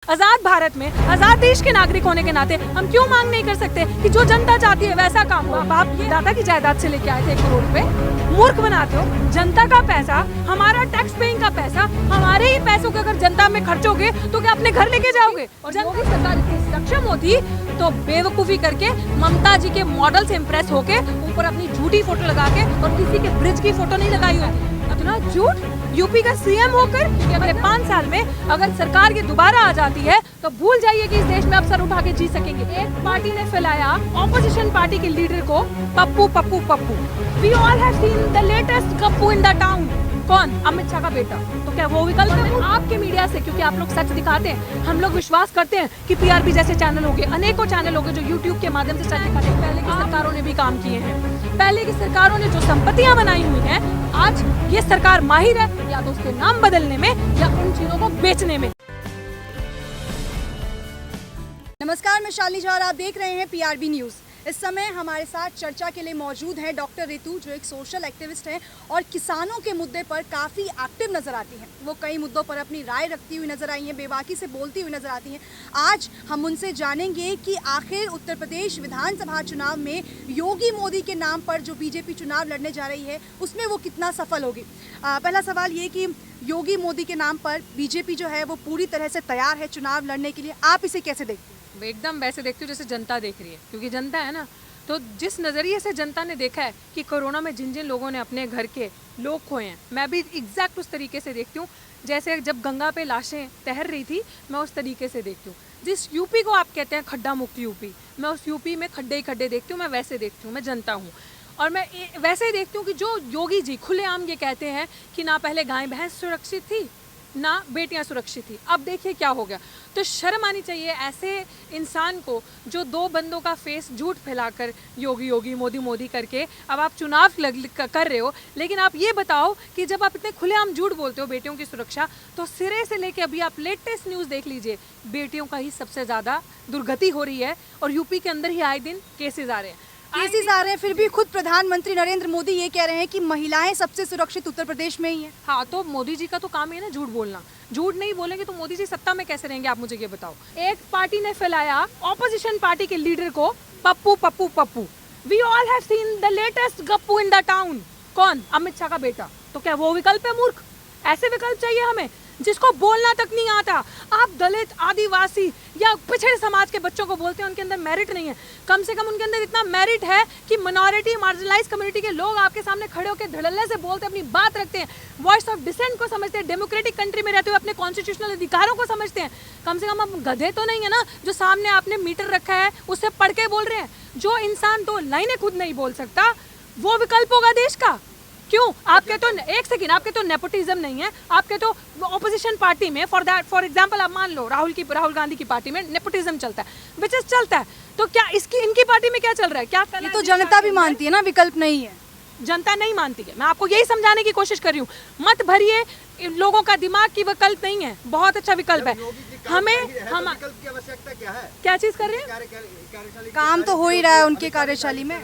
आजाद भारत में आजाद देश के नागरिक होने के नाते हम क्यों मांग नहीं कर सकते कि जो जनता चाहती है वैसा काम हो। आप ये दादा की जायदाद से लेके आए थे 1 करोड़ रुपए, मूर्ख बनाते हो। जनता का पैसा, हमारा टैक्स पेइंग का पैसा, हमारे ही पैसों के अगर जनता में खर्चोगे तो क्या अपने घर लेके जाओगे? और जनता सरकार इतनी सक्षम होती तो बेवकूफी करके ममता जी के मॉडल से इम्प्रेस होके ऊपर अपनी झूठी फोटो लगा के और किसी के ब्रिज की फोटो नहीं लगाई होती। इतना झूठ। यूपी का सीएम होकर कि अगले 5 साल में अगर सरकार ये दोबारा आ जाती है तो भूल जाइए कि इस देश में आप सर उठा के जी सकेंगे। एक पार्टी ने फैलाया ऑपोजिशन पार्टी के लीडर को Pappu Pappu Pappu. We all have seen the latest Pappu in the town. कौन? अमित शाह का बेटा। तो क्या वो विकल्प है? आपके मीडिया से, क्योंकि आप लोग सच दिखाते हैं, हम लोग विश्वास करते हैं कि पीआरबी जैसे चैनल हो गए, अनेकों चैनल हो गए जो यूट्यूब के माध्यम से सच दिखाते हैं। पहले की सरकारों ने भी काम किए हैं, पहले की सरकारों ने जो संपत्तियां बनाई हुई हैं, आज ये सरकार माहिर है या तो उसके नाम बदलने में या उन चीजों को बेचने में। नमस्कार, मैं शालिनी झा और आप देख रहे हैं पीआरबी न्यूज़। इस समय हमारे साथ चर्चा के लिए मौजूद हैं डॉक्टर रितु, जो एक सोशल एक्टिविस्ट हैं और किसानों के मुद्दे पर काफ़ी एक्टिव नज़र आती हैं। वो कई मुद्दों पर अपनी राय रखती हुई नज़र आई हैं, बेबाकी से बोलती हुई नज़र आती हैं। आज हम उनसे जानेंगे कि आखिर उत्तर प्रदेश विधानसभा चुनाव में योगी मोदी के नाम पर जो बीजेपी चुनाव लड़ने जा रही है उसमें वो कितना सफल होगी। पहला सवाल ये कि योगी मोदी के नाम पर बीजेपी जो है वो पूरी तरह से तैयार है चुनाव लड़ने के लिए, आप इसे कैसे देखते हैं? एकदम वैसे देखती हूँ जैसे जनता देख रही है, क्योंकि जनता है ना, तो जिस नज़रिए से जनता ने देखा है कि कोरोना में जिन जिन लोगों ने अपने घर के लोग खोए हैं, मैं भी एग्जैक्ट उस तरीके से देखती हूँ। जैसे जब गंगा पे लाशें तैर रही थी, मैं उस तरीके से देखती हूँ। जिस यूपी को आप कहते हैं खड्डा मुक्त यूपी, मैं उस यूपी में खड्डे ही खड्डे देखती हूँ। मैं वैसे देखती हूँ, मैं जनता हूँ। और मैं वैसे ही देखती हूँ कि जो योगी जी खुलेआम ये कहते हैं कि ना पहले गाय भैंस सुरक्षित थी ना बेटियां सुरक्षित थी, अब देखिए क्या हो गया। तो शर्म आनी चाहिए ऐसे इंसान को जो 2 बंदों का फेस झूठ फैलाकर योगी योगी मोदी मोदी करके अब आप चुनाव कर रहे हो। लेकिन आप ये बताओ कि जब आप इतने खुलेआम झूठ बोलते हो बेटियों की सुरक्षा, तो सिरे से लेके अभी आप लेटेस्ट न्यूज़ देख लीजिए, बेटियों का ही सबसे ज़्यादा दुर्गति हो रही है और यूपी के अंदर ही आए दिन केसेस आ रहे हैं। केसेस आ रहे हैं, फिर भी खुद प्रधानमंत्री नरेंद्र मोदी ये कह रहे हैं कि महिलाएं सबसे सुरक्षित उत्तर प्रदेश में ही हैं। हाँ, तो मोदी जी का तो काम है ना झूठ बोलना। झूठ नहीं बोलेंगे तो मोदी जी सत्ता में कैसे रहेंगे, आप मुझे ये बताओ। एक पार्टी ने फैलाया ऑपोजिशन पार्टी के लीडर को Pappu Pappu Pappu. We all have seen the latest Pappu in the town. कौन? अमित शाह का बेटा। तो क्या वो विकल्प है? मूर्ख। ऐसे विकल्प चाहिए हमें जिसको बोलना तक नहीं आता। आप दलित, आदिवासी या पिछड़े समाज के बच्चों को बोलते हैं उनके अंदर मेरिट नहीं है। कम से कम उनके अंदर इतना मेरिट है कि माइनॉरिटी, मार्जिनलाइज कम्युनिटी के लोग आपके सामने खड़े होकर धड़ल्ले से बोलते हैं, अपनी बात रखते हैं, वॉइस ऑफ डिसेंट को समझते हैं, डेमोक्रेटिक कंट्री में रहते हुए अपने कॉन्स्टिट्यूशनल अधिकारों को समझते हैं। कम से कम आप गधे तो नहीं है ना जो सामने आपने मीटर रखा है उससे पढ़ के बोल रहे हैं। जो इंसान 2 लाइनें खुद नहीं बोल सकता वो विकल्प होगा देश का? क्यों? आपके तो एक सेकंड, आपके तो नेपोटिज्म नहीं है। आपके तो ऑपोजिशन पार्टी में फॉर एग्जांपल आप मान लो राहुल गांधी की पार्टी में नेपोटिज्म चलता है, विच चलता है। तो क्या इनकी पार्टी में क्या चल रहा है? क्या ये तो जनता भी मानती है ना विकल्प नहीं है। जनता नहीं मानती है। मैं आपको यही समझाने की कोशिश कर रही हूँ। मत भरिए लोगों का दिमाग की विकल्प नहीं है, बहुत अच्छा विकल्प है। हमें हम विकल्प की आवश्यकता क्या है? क्या चीज कर रहे हैं? काम तो हो ही रहा है उनके कार्यशैली में।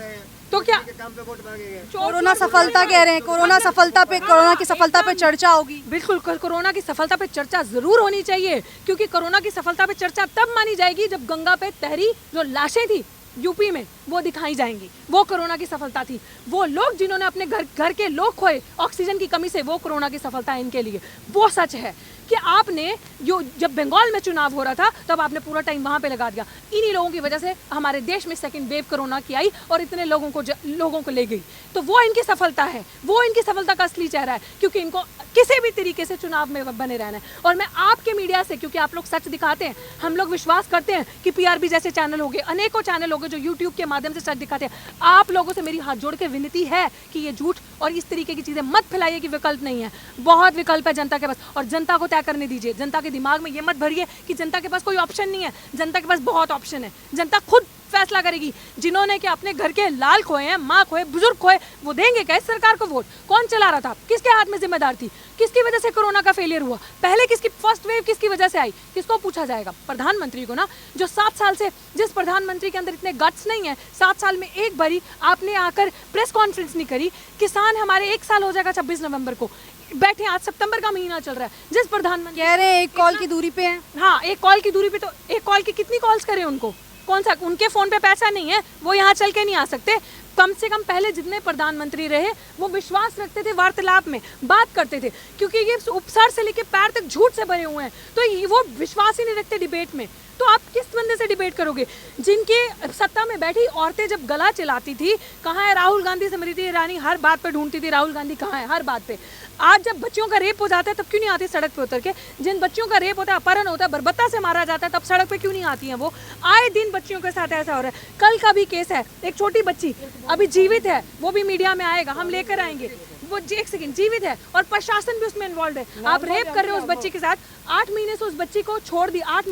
तो क्या कोरोना सफलता कह रहे हैं, कोरोना की सफलता पे चर्चा होगी। बिल्कुल, कोरोना की सफलता पे चर्चा जरूर होनी चाहिए, क्योंकि कोरोना की सफलता पे चर्चा तब मानी जाएगी जब गंगा पे तहरी जो लाशें थी यूपी में वो दिखाई जाएंगी। वो कोरोना की सफलता थी। वो लोग जिन्होंने अपने घर के लोग खोए ऑक्सीजन की कमी से, वो कोरोना की सफलता है इनके लिए। वो सच है कि आपने जब बंगाल में चुनाव हो रहा था तब आपने पूरा टाइम वहाँ पे लगा दिया। इन्हीं लोगों की वजह से हमारे देश में सेकंड वेव कोरोना की आई और इतने लोगों को ले गई। तो वो इनकी सफलता है, वो इनकी सफलता का असली चेहरा है, क्योंकि इनको किसी भी तरीके से चुनाव में बने रहना है। और मैं आपके मीडिया से, क्योंकि आप लोग सच दिखाते हैं, हम लोग विश्वास करते हैं कि पीआरबी जैसे चैनल हो गए, अनेकों चैनल हो गए जो यूट्यूब के माध्यम से सच दिखाते हैं, आप लोगों से मेरी हाथ जोड़ के विनती है कि ये झूठ और इस तरीके की चीजें मत फैलाइए कि विकल्प नहीं है। बहुत विकल्प है जनता के पास, और जनता को तय करने दीजिए। जनता के दिमाग में ये मत भरिए कि जनता के पास कोई ऑप्शन नहीं है। जनता के पास बहुत ऑप्शन है। जनता खुद फैसला करेगी। जिन्होंने कि अपने घर के लाल खोए हैं, माँ खोए, बुजुर्ग खोए, वो देंगे क्या इस सरकार को वोट? कौन चला रहा था? किसके हाथ में जिम्मेदार थी? किसकी वजह से कोरोना का फेलियर हुआ? पहले किसकी फर्स्ट वेव किसकी वजह से आई? किसको पूछा जाएगा? प्रधानमंत्री को ना, जो 7 साल से, जिस प्रधानमंत्री के अंदर इतने गट्स नहीं है, 7 साल में एक बारी आपने आकर प्रेस कॉन्फ्रेंस नहीं करी। किसान हमारे 1 साल हो जाएगा 26 नवंबर को, बैठे आज सितंबर का महीना चल रहा है, जिस प्रधानमंत्री कह रहे हैं एक कॉल की दूरी पे हैं। हाँ, एक कॉल की दूरी पे, तो एक कॉल की कितनी कॉल्स करें उनको? कौन सा उनके फोन पे पैसा नहीं है, वो यहाँ चल के नहीं आ सकते? कम से कम पहले जितने प्रधानमंत्री रहे वो विश्वास रखते थे, वार्तालाप में बात करते थे, क्योंकि ये उपसर से लेके पैर तक झूठ से भरे हुए हैं, तो वो विश्वास ही नहीं रखते डिबेट में। तो आप किस बंदे से डिबेट करोगे? जिनके सत्ता में बैठी औरतें जब गला चिल्लाती थी, कहाँ है राहुल गांधी, स्मृति ईरानी हर बात पे ढूंढती थी राहुल गांधी कहाँ है, हर बात पे। आज जब बच्चियों का रेप हो जाता है तब क्यों नहीं आती सड़क पे उतर के? जिन बच्चियों का रेप होता है, अपहरण होता है, बर्बरता से मारा जाता है, तब सड़क पे क्यों नहीं आती हैं वो? आए दिन बच्चियों के साथ ऐसा हो रहा है। कल का भी केस है, एक छोटी बच्ची अभी जीवित है, वो भी मीडिया में आएगा, हम लेकर आएंगे। वो एक सेकंड जीवित है और प्रशासन भी उसमें इन्वॉल्व है। आप रेप कर रहे हो उस बच्ची के साथ, 8 महीने से उस बच्ची को छोड़ दी, 8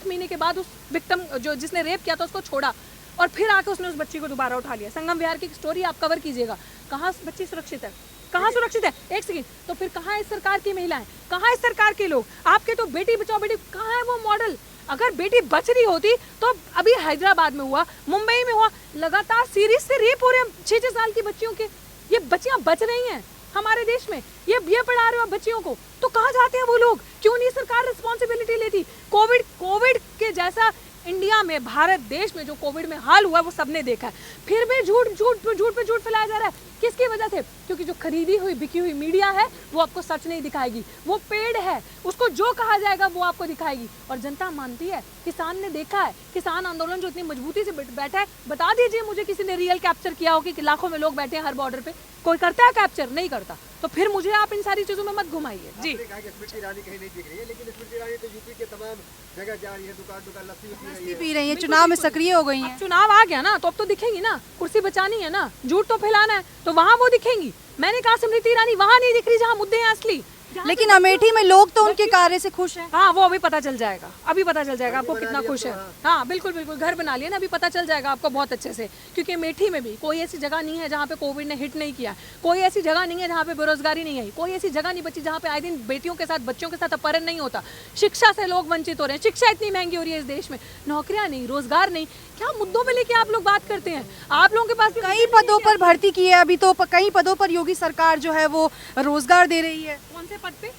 महीने के बाद उस विक्टिम जो जिसने रेप किया था उसको छोड़ा, और फिर आके उसने उस बच्ची को दोबारा उठा लिया। संगम विहार की स्टोरी आप कवर कीजिएगा, कहाँ बच्ची सुरक्षित है, कहाँ सुरक्षित है? एक सेकंड, तो फिर कहाँ है इस सरकार की महिलाएं, कहाँ है इस सरकार के लोग? आपके तो बेटी बचाओ बेटी, कहाँ है वो मॉडल? अगर बेटी बच रही होती तो अभी हैदराबाद में हुआ, मुंबई में हुआ, लगातार सीरीज से रेप हो रहे हैं 6-6 साल की बच्चियों के। ये बच्चियां बच रही हैं हमारे देश में, ये पढ़ा रहे हो बच्चियों को, तो कहाँ जाते हैं वो लोग? क्यों नहीं सरकार रिस्पॉन्सिबिलिटी लेती? कोविड के जैसा इंडिया में, भारत देश में जो कोविड में हाल हुआ वो सबने देखा है, फिर भी झूठ पे झूठ फैलाया जा रहा है। किसकी वजह से? क्योंकि जो खरीदी हुई बिकी हुई मीडिया है वो आपको सच नहीं दिखाएगी, वो पेड़ है, उसको जो कहा जाएगा वो आपको दिखाएगी। और जनता मानती है, किसान ने देखा है, किसान आंदोलन जो इतनी मजबूती से बैठा है, बता दीजिए मुझे किसी ने रियल कैप्चर किया हो कि लाखों में लोग बैठे हैं हर बॉर्डर पे? कोई करता है कैप्चर? नहीं करता। तो फिर मुझे आप इन सारी चीजों में मत घुमाइए। जी, स्मृति ईरानी कहीं नहीं दिख रही है, लेकिन स्मृति ईरानी तो यूपी के तमाम जगह जा रही है, दुकान लस्सी पी रही है, चुनाव में सक्रिय हो गई हैं। चुनाव आ गया ना तो अब तो दिखेंगी ना, कुर्सी बचानी है ना, झूठ तो फैलाना है, तो वहां वो दिखेंगी। मैंने कहा स्मृति ईरानी वहां नहीं दिख रही जहां मुद्दे हैं असली। लेकिन अमेठी में लोग तो उनके कार्य से खुश हैं। हाँ, वो अभी पता चल जाएगा, अभी पता चल जाएगा आपको कितना खुश है। हाँ बिल्कुल बिल्कुल, घर बना लिया ना, अभी पता चल जाएगा आपको बहुत अच्छे से। क्योंकि अमेठी में भी कोई ऐसी जगह नहीं है जहाँ पे कोविड ने हिट नहीं किया, कोई ऐसी जगह नहीं है जहाँ पे बेरोजगारी नहीं आई, कोई ऐसी जगह नहीं बची जहाँ पे आए दिन बेटियों के साथ, बच्चों के साथ अपहरण नहीं होता। शिक्षा से लोग वंचित हो रहे हैं, शिक्षा इतनी महंगी हो रही है इस देश में, नौकरियां नहीं, रोजगार नहीं। क्या मुद्दों में लेके आप लोग बात करते हैं? आप लोगों के पास कई पदों पर भर्ती की है अभी, तो कई पदों पर योगी सरकार जो है वो रोजगार दे रही है। कौन से पद पे?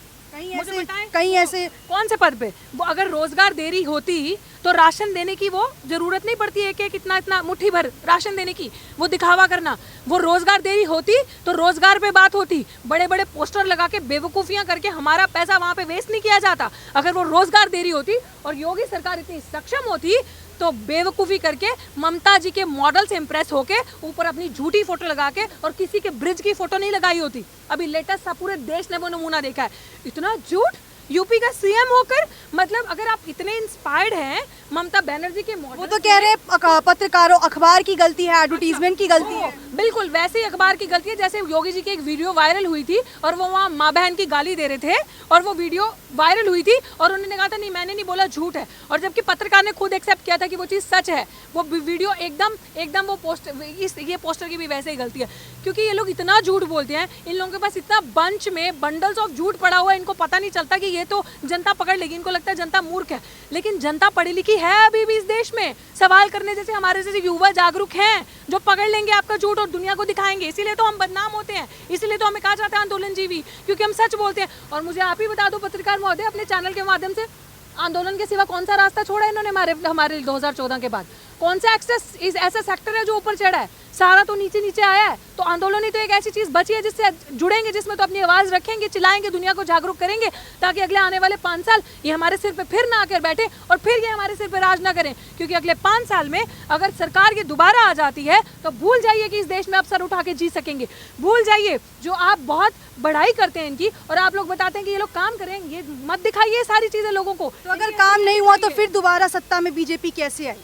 कहीं ऐसे कौन से पद पे? वो अगर रोजगार दे रही होती तो राशन देने की वो जरूरत नहीं पड़ती, एक इतना मुट्ठी भर राशन देने की, वो दिखावा करना। वो रोजगार दे रही होती तो रोजगार पे बात होती, बड़े बड़े पोस्टर लगा के बेवकूफियां करके हमारा पैसा वहां पे वेस्ट नहीं किया जाता। अगर वो रोजगार दे रही होती और योगी सरकार इतनी सक्षम होती तो बेवकूफ़ी करके ममता जी के मॉडल से इम्प्रेस होके ऊपर अपनी झूठी फोटो लगा के, और किसी के ब्रिज की फोटो नहीं लगाई होती। अभी लेटेस्ट सा पूरे देश ने वो नमूना देखा है। इतना झूठ यूपी का सीएम होकर, मतलब अगर आप इतने इंस्पायर्ड हैं ममता बनर्जी के मॉडल, वो तो कह रहे हैं पत्रकारों, अखबार की गलती है, एडवर्टीजमेंट की गलती है। बिल्कुल वैसे ही अखबार की गलती है। जैसे योगी जी की एक वीडियो वायरल हुई थी और वो वहाँ माँ बहन की गाली दे रहे थे और वो वीडियो वायरल हुई थी और उन्होंने कहा था नहीं मैंने नहीं बोला, झूठ है। और जबकि पत्रकार ने खुद एक्सेप्ट किया था कि वो चीज़ सच है। वो वीडियो एकदम वो ये पोस्टर की भी वैसे ही गलती है, क्योंकि ये लोग इतना झूठ बोलते हैं, इन लोगों के पास इतना बंच में बंडल्स ऑफ झूठ पड़ा हुआ है, इनको पता नहीं चलता कि ये तो जनता पकड़ लेगी। इनको लगता है जनता मूर्ख है, लेकिन जनता पढ़ी लिखी है अभी भी इस देश में। सवाल करने जैसे हमारे जैसे युवा जागरूक हैं जो पकड़ लेंगे आपका झूठ और दुनिया को दिखाएंगे। इसीलिए तो हम बदनाम होते हैं, इसीलिए तो हमें कहा जाता है आंदोलन जीवी, क्योंकि हम सच बोलते हैं। और मुझे आप ही बता दो पत्रकार महोदय, अपने चैनल के माध्यम से, आंदोलन के सिवा कौन सा रास्ता छोड़ा है इन्होंने हमारे 2014 के बाद? कौन सा एक्सेस ऐसा सेक्टर है जो ऊपर चढ़ा है? सारा तो नीचे आया है। तो आंदोलन ही तो एक ऐसी चीज बची है जिससे जुड़ेंगे, जिसमें तो अपनी आवाज रखेंगे, चिल्लाएंगे, दुनिया को जागरूक करेंगे, ताकि अगले आने वाले 5 साल ये हमारे सिर पे फिर ना आकर बैठे और फिर ये हमारे सिर पे राज ना करें। क्योंकि अगले 5 साल में अगर सरकार ये दोबारा आ जाती है तो भूल जाइए कि इस देश में आप सर उठा के जी सकेंगे। भूल जाइए जो आप बहुत बढ़ाई करते हैं इनकी, और आप लोग बताते हैं कि ये लोग काम करेंगे, ये मत दिखाइए सारी चीजें लोगों को। तो अगर काम नहीं हुआ तो फिर दोबारा सत्ता में बीजेपी कैसे आई?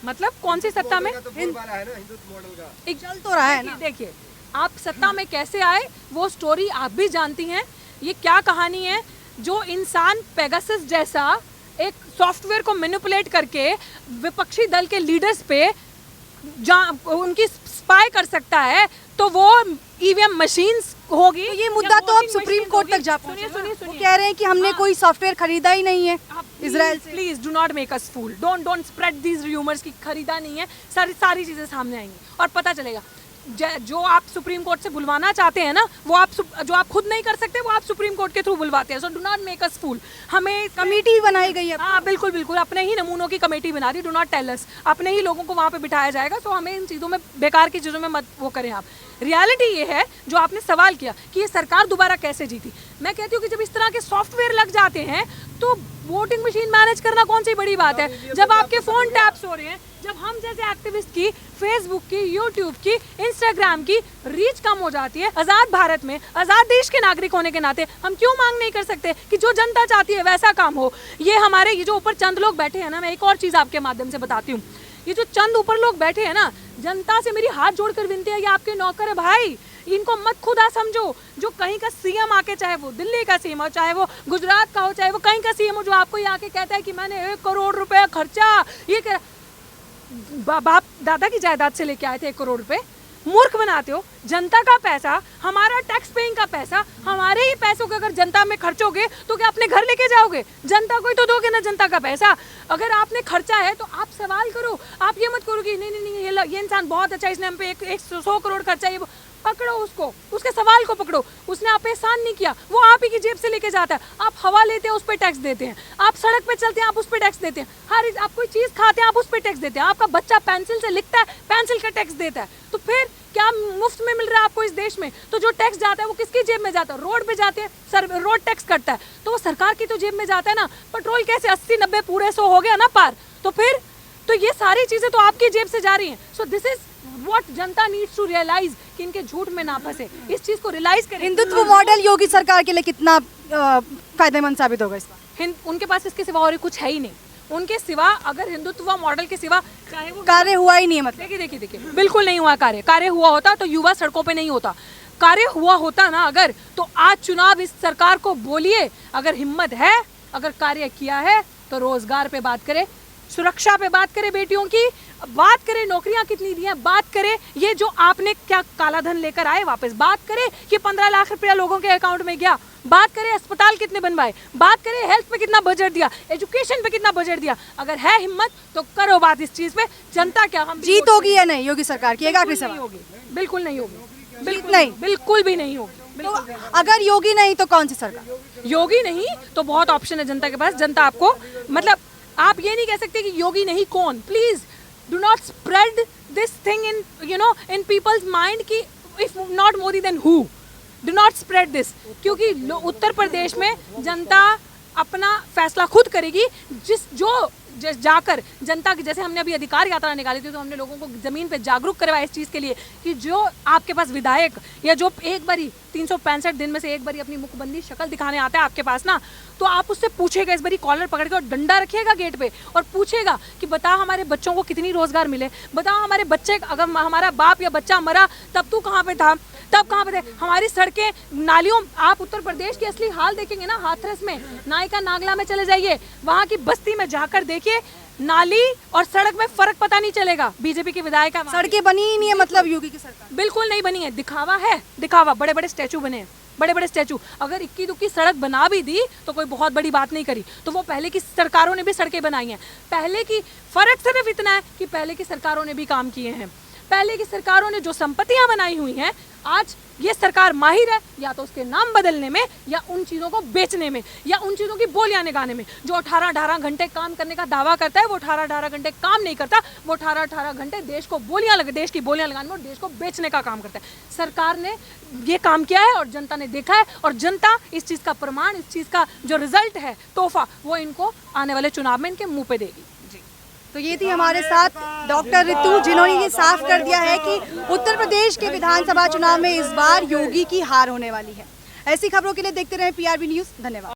मतलब कौन सी सत्ता में? हिंदुत्व मॉडल का एक चल तो रहा है ना। देखिए, आप सत्ता में कैसे आए वो स्टोरी आप भी जानती हैं। ये क्या कहानी है? जो इंसान पेगासस जैसा एक सॉफ्टवेयर को मैनिपुलेट करके विपक्षी दल के लीडर्स पे उनकी स्पाई कर सकता है, तो वो ईवीएम मशीन्स होगी। तो ये मुद्दा तो अब सुप्रीम कोर्ट तक जा पहुंचा। वो कह रहे हैं कि हमने कोई सॉफ्टवेयर खरीदा ही नहीं है इजराइल से। Please do not make us fool, don't spread these rumours की खरीदा नहीं है। सारी चीजें सामने आएंगी और पता चलेगा। जो आप सुप्रीम कोर्ट से बुलवाना चाहते हैं ना, वो आप जो आप खुद नहीं कर सकते वो आप सुप्रीम कोर्ट के थ्रू बुलवाते हैं। So do not make us fool. हमें कमेटी बनाई गई है। हाँ बिल्कुल बिल्कुल, अपने ही नमूनों की कमेटी बना दी। डू नॉट टेल अस, अपने ही लोगों को वहाँ पे बिठाया जाएगा। सो हमें इन चीज़ों में, बेकार की चीज़ों में मत वो करें आप। रियलिटी ये है जो आपने सवाल किया कि ये सरकार दोबारा कैसे जीती। मैं कहती हूँ कि जब इस तरह के सॉफ्टवेयर लग जाते हैं तो वोटिंग मशीन मैनेज करना कौन सी बड़ी बात है। जब आपके फ़ोन टैप्स हो रहे हैं, जब हम जैसे एक्टिविस्ट की फेसबुक की, यूट्यूब की, इंस्टाग्राम की रीच कम हो जाती है, आज़ाद भारत में, आज़ाद देश के नागरिक होने के नाते हम क्यों मांग नहीं कर सकते कि जो जनता चाहती है वैसा काम हो। ये हमारे ये जो ऊपर चंद लोग बैठे हैं ना, मैं एक और चीज़ आपके माध्यम से बताती हूँ। ये जो चंद ऊपर लोग बैठे हैं ना, जनता से मेरी हाथ जोड़कर विनती है, ये आपके नौकर है भाई, इनको मत खुदा समझो। जो कहीं का सीएम आके, चाहे वो दिल्ली का सीएम हो, चाहे वो गुजरात का हो, चाहे वो कहीं का सीएम हो, जो आपको ये आके कहता है कि मैंने 1 करोड़ रुपए खर्चा, ये कह बाप दादा की जायदाद से लेके आए थे 1 करोड़ रुपए। मूर्ख बनाते हो। जनता का पैसा, हमारा टैक्स पेइंग का पैसा, हमारे ही पैसों को अगर जनता में खर्चोगे तो क्या अपने घर लेके जाओगे? जनता को ही तो दोगे ना जनता का पैसा। अगर आपने खर्चा है तो आप सवाल करो। आप ये मत करो कि नहीं नहीं नहीं ये इंसान बहुत अच्छा, इसने हम पे 100 करोड़ खर्चा, ये पकड़ो उसको, उसके सवाल को पकड़ो। उसने आप पे एहसान नहीं किया, वो आप ही की जेब से लेके जाता है। आप हवा लेते हैं, उस पर टैक्स देते हैं। आप सड़क पे चलते हैं, आप उस पर टैक्स देते हैं। आप कोई चीज़ खाते हैं, आप उस पर टैक्स देते हैं। आपका बच्चा पेंसिल से लिखता है, पेंसिल का टैक्स देता है। तो फिर क्या मुफ्त में मिल रहा है आपको इस देश में? तो जो टैक्स जाता है वो किसकी जेब में जाता है? रोड पे जाते हैं, रोड टैक्स कटता है तो वो सरकार की तो जेब में जाता है ना। पेट्रोल कैसे 80-90 पूरे 100 हो गया ना पार, तो फिर तो ये सारी चीज़ें तो आपकी जेब से जा रही हैं। So this is what Janata needs to realise, कि इनके झूठ में ना फंसे। इस चीज़ को रियलाइज करें। हिंदुत्व मॉडल योगी सरकार के लिए कितना फायदेमंद साबित होगा इस बार? उनके पास इसके सिवा और कुछ है ही नहीं। उनके सिवा, अगर हिंदुत्व मॉडल के सिवा चाहे वो कार्य हुआ ही नहीं है। मतलब देखिए बिल्कुल नहीं हुआ कार्य। कार्य हुआ होता तो युवा सड़कों पे नहीं होता। कार्य हुआ होता ना अगर, तो आज चुनाव इस सरकार को बोलिए, अगर हिम्मत है, अगर कार्य किया है तो रोजगार पे बात करें, सुरक्षा पे बात करें, बेटियों की बात करें, नौकरियां कितनी दी हैं बात करें, ये जो आपने क्या काला धन लेकर आए वापस बात करें कि 15 लाख रुपया लोगों के अकाउंट में गया, बात करें अस्पताल कितने बनवाए, बात करें हेल्थ पे कितना बजट दिया, एजुकेशन पे कितना बजट दिया। अगर है हिम्मत तो करो बात इस चीज पे। जनता क्या हम जीत होगी या नहीं योगी सरकार की? एक आखिरी सवाल। बिल्कुल नहीं होगी, बिल्कुल नहीं, बिल्कुल भी नहीं होगी। तो अगर योगी नहीं तो कौन सी सरकार? योगी नहीं तो बहुत ऑप्शन है जनता के पास। जनता आपको, मतलब आप ये नहीं कह सकते कि योगी नहीं कौन। Please do not spread this thing in people's mind कि if not Modi then who. Do not spread this, क्योंकि उत्तर प्रदेश में जनता अपना फैसला खुद करेगी। जाकर जनता की, जैसे हमने अभी अधिकार यात्रा निकाली थी तो हमने लोगों को जमीन पे जागरूक करवाया इस चीज़ के लिए कि जो आपके पास विधायक या जो एक बारी 365 दिन में से एक बारी अपनी मुखबंदी शक्ल दिखाने आता है आपके पास ना, तो आप उससे पूछेगा, इस बारी कॉलर पकड़ के और डंडा रखिएगा गेट पे और पूछेगा कि बता हमारे बच्चों को कितनी रोजगार मिले, बता हमारे बच्चे, अगर हमारा बाप या बच्चा मरा तब तू कहाँ पे था, तब कहाँ पे थे, हमारी सड़कें नालियों। आप उत्तर प्रदेश की असली हाल देखेंगे ना, हाथरस में, नायका नागला में चले जाइए, वहाँ की बस्ती में जाकर देखिए, नाली और सड़क में फर्क पता नहीं चलेगा। बीजेपी के विधायक, सड़कें बनी ही नहीं है मतलब योगी की सरकार? बिल्कुल नहीं बनी है, दिखावा है, दिखावा। बड़े बड़े स्टैचू बने हैं, बड़े बड़े स्टैचू। अगर इक्की दुक्की सड़क बना भी दी तो कोई बहुत बड़ी बात नहीं करी, तो वो पहले की सरकारों ने भी सड़कें बनाई हैं। पहले की फर्क सिर्फ इतना है कि पहले की सरकारों ने भी काम किए हैं। पहले की सरकारों ने जो संपत्तियां बनाई हुई हैं, आज ये सरकार माहिर है या तो उसके नाम बदलने में, या उन चीज़ों को बेचने में, या उन चीज़ों की बोलियां निकालने में। जो 18-18 घंटे काम करने का दावा करता है वो 18-18 घंटे काम नहीं करता, वो 18-18 घंटे देश को देश की बोलियां लगाने में और देश को बेचने का काम करता है। सरकार ने ये काम किया है और जनता ने देखा है, और जनता इस चीज़ का प्रमाण, इस चीज़ का जो रिजल्ट है, तोहफा, वो इनको आने वाले चुनाव में इनके मुँह पे देगी। तो ये थी हमारे साथ डॉक्टर ऋतु, जिन्होंने ये साफ कर दिया है कि उत्तर प्रदेश के विधानसभा चुनाव में इस बार योगी की हार होने वाली है। ऐसी खबरों के लिए देखते रहें PRB न्यूज़। धन्यवाद।